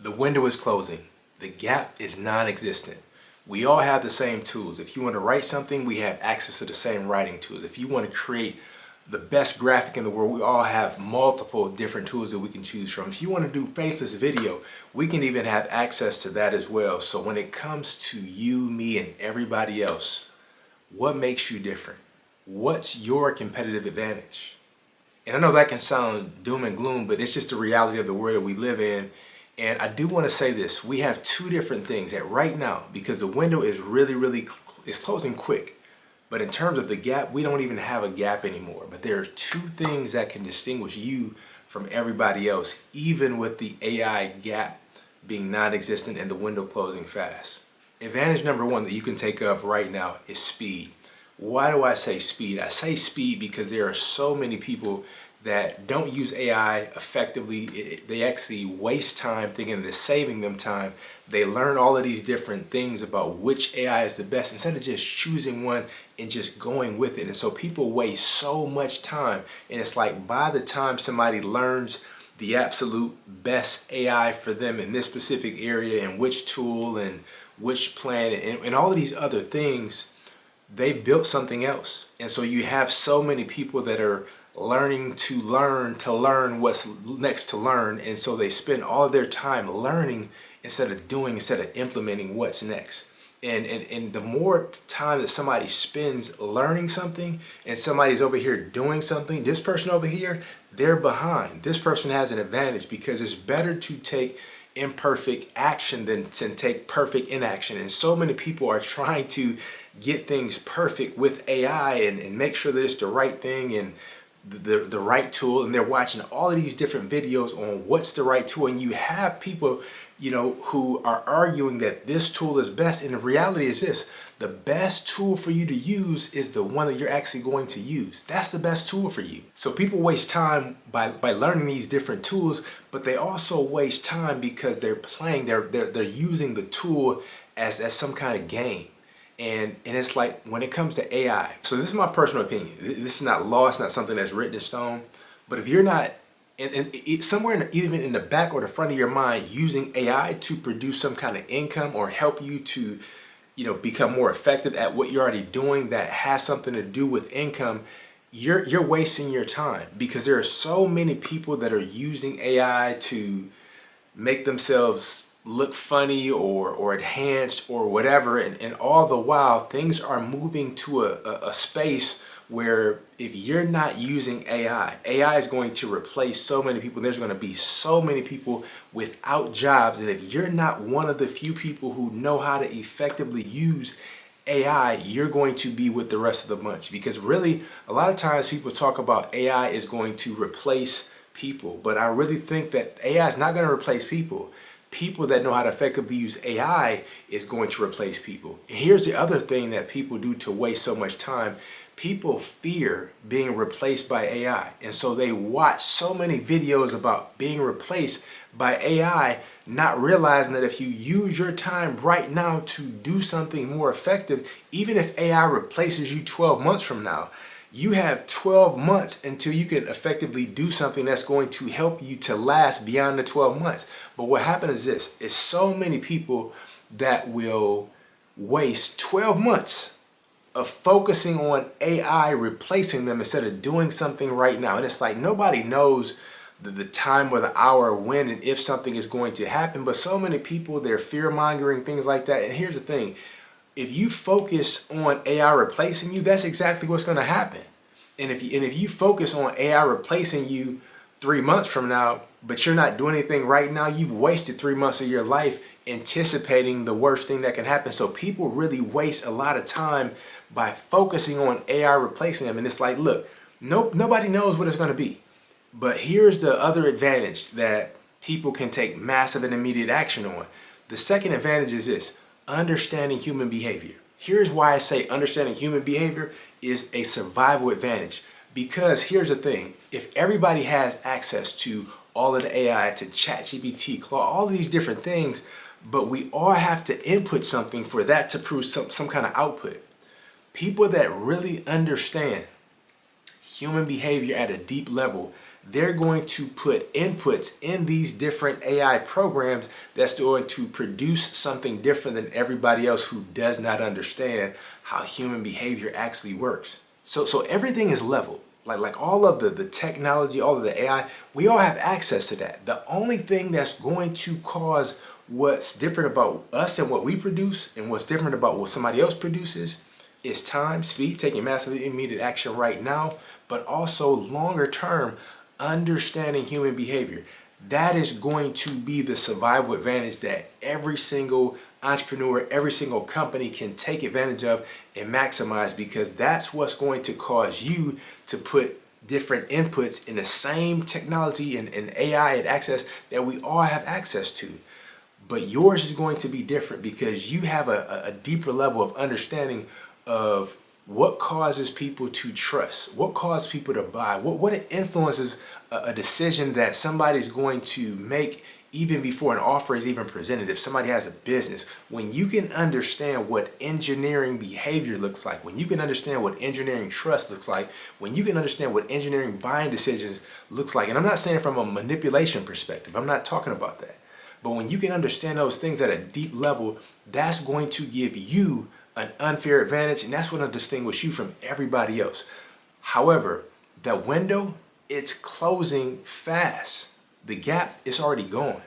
The window is closing. The gap is non-existent. We all have the same tools. If you want to write something, we have access to the same writing tools. If you want to create the best graphic in the world, we all have multiple different tools that we can choose from. If you want to do faceless video, we can even have access to that as well. So when it comes to you, me, and everybody else, what makes you different? What's your competitive advantage? And I know that can sound doom and gloom, but it's just the reality of the world that we live in. And I do want to say this, we have two different things that right now, because the window is it's closing quick. But in terms of the gap, we don't even have a gap anymore. But there are two things that can distinguish you from everybody else, even with the AI gap being non-existent and the window closing fast. Advantage number one that you can take of right now is speed. Why do I say speed? I say speed because there are so many people that don't use AI effectively. They actually waste time thinking they're saving them time. They learn all of these different things about which AI is the best instead of just choosing one and just going with it. And so people waste so much time. And it's like by the time somebody learns the absolute best AI for them in this specific area and which tool and which plan and all of these other things, they've built something else. And so you have so many people that are learning to learn what's next to learn. And so they spend all of their time learning instead of implementing what's next. And the more time that somebody spends learning something and somebody's over here doing something, this person over here, they're behind. This person has an advantage because it's better to take imperfect action than to take perfect inaction. And so many people are trying to get things perfect with AI and make sure that it's the right thing and the right tool, and they're watching all of these different videos on what's the right tool, and you have people who are arguing that this tool is best, and the reality is this: the best tool for you to use is the one that you're actually going to use. That's the best tool for you. So people waste time by learning these different tools, but they also waste time because they're using the tool as some kind of game. And it's like when it comes to AI, so this is my personal opinion. This is not law, it's not something that's written in stone. But if you're not, somewhere even in the back or the front of your mind, using AI to produce some kind of income or help you to, become more effective at what you're already doing that has something to do with income, you're wasting your time because there are so many people that are using AI to make themselves look funny or enhanced or whatever, and all the while things are moving to a space where if you're not using AI is going to replace so many people. There's going to be so many people without jobs, and if you're not one of the few people who know how to effectively use AI, you're going to be with the rest of the bunch. Because really, a lot of times people talk about AI is going to replace people, but I really think that AI is not going to replace people. People that know how to effectively use AI is going to replace people. And here's the other thing that people do to waste so much time. People fear being replaced by AI. And so they watch so many videos about being replaced by AI, not realizing that if you use your time right now to do something more effective, even if AI replaces you 12 months from now, you have 12 months until you can effectively do something that's going to help you to last beyond the 12 months. But what happens is this, is so many people that will waste 12 months of focusing on AI replacing them instead of doing something right now. And it's like nobody knows the time or the hour, when and if something is going to happen. But so many people, they're fear-mongering, things like that. And here's the thing. If you focus on AI replacing you, that's exactly what's going to happen. And if you focus on AI replacing you 3 months from now, but you're not doing anything right now, you've wasted 3 months of your life anticipating the worst thing that can happen. So people really waste a lot of time by focusing on AI replacing them. And it's like, look, nobody knows what it's going to be. But here's the other advantage that people can take massive and immediate action on. The second advantage is this: understanding human behavior. Here's why I say understanding human behavior is a survival advantage. Because here's the thing, if everybody has access to all of the AI, to ChatGPT, Claude, all of these different things, but we all have to input something for that to produce some kind of output. People that really understand human behavior at a deep level, they're going to put inputs in these different AI programs that's going to produce something different than everybody else who does not understand how human behavior actually works. So everything is leveled. Like all of the technology, all of the AI, we all have access to that. The only thing that's going to cause what's different about us and what we produce and what's different about what somebody else produces is time, speed, taking massive immediate action right now, but also longer term, understanding human behavior. That is going to be the survival advantage that every single entrepreneur, every single company can take advantage of and maximize, because that's what's going to cause you to put different inputs in the same technology and AI and access that we all have access to. But yours is going to be different because you have a deeper level of understanding of what causes people to trust, what causes people to buy, what influences a decision that somebody's going to make even before an offer is even presented. If somebody has a business, when you can understand what engineering behavior looks like, when you can understand what engineering trust looks like, when you can understand what engineering buying decisions looks like, and I'm not saying from a manipulation perspective, I'm not talking about that. But when you can understand those things at a deep level, that's going to give you an unfair advantage, and that's going to distinguish you from everybody else. However, the window, it's closing fast. The gap is already gone.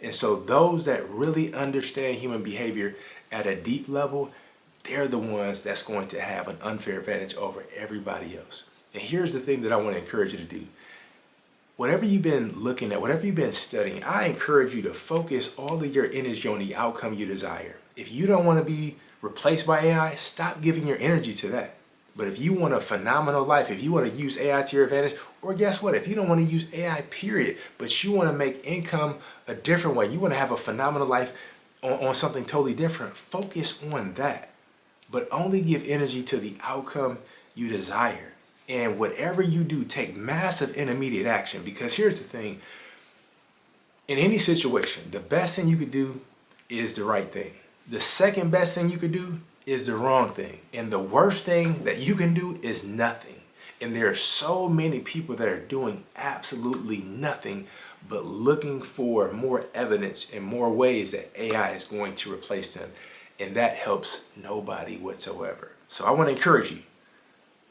And so those that really understand human behavior at a deep level, they're the ones that's going to have an unfair advantage over everybody else. And here's the thing that I want to encourage you to do. Whatever you've been looking at, whatever you've been studying, I encourage you to focus all of your energy on the outcome you desire. If you don't want to be replaced by AI, stop giving your energy to that. But if you want a phenomenal life, if you want to use AI to your advantage, or guess what, if you don't want to use AI period, but you want to make income a different way, you want to have a phenomenal life on something totally different, focus on that. But only give energy to the outcome you desire. And whatever you do, take massive intermediate action, because here's the thing. In any situation, the best thing you could do is the right thing. The second best thing you could do is the wrong thing. And the worst thing that you can do is nothing. And there are so many people that are doing absolutely nothing but looking for more evidence and more ways that AI is going to replace them. And that helps nobody whatsoever. So I want to encourage you.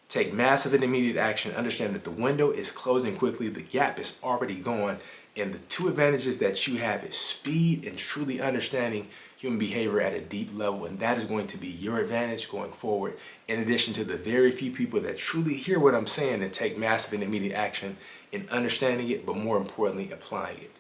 Take massive and immediate action. Understand that the window is closing quickly. The gap is already gone. And the two advantages that you have is speed and truly understanding human behavior at a deep level. And that is going to be your advantage going forward, in addition to the very few people that truly hear what I'm saying and take massive and immediate action in understanding it, but more importantly, applying it.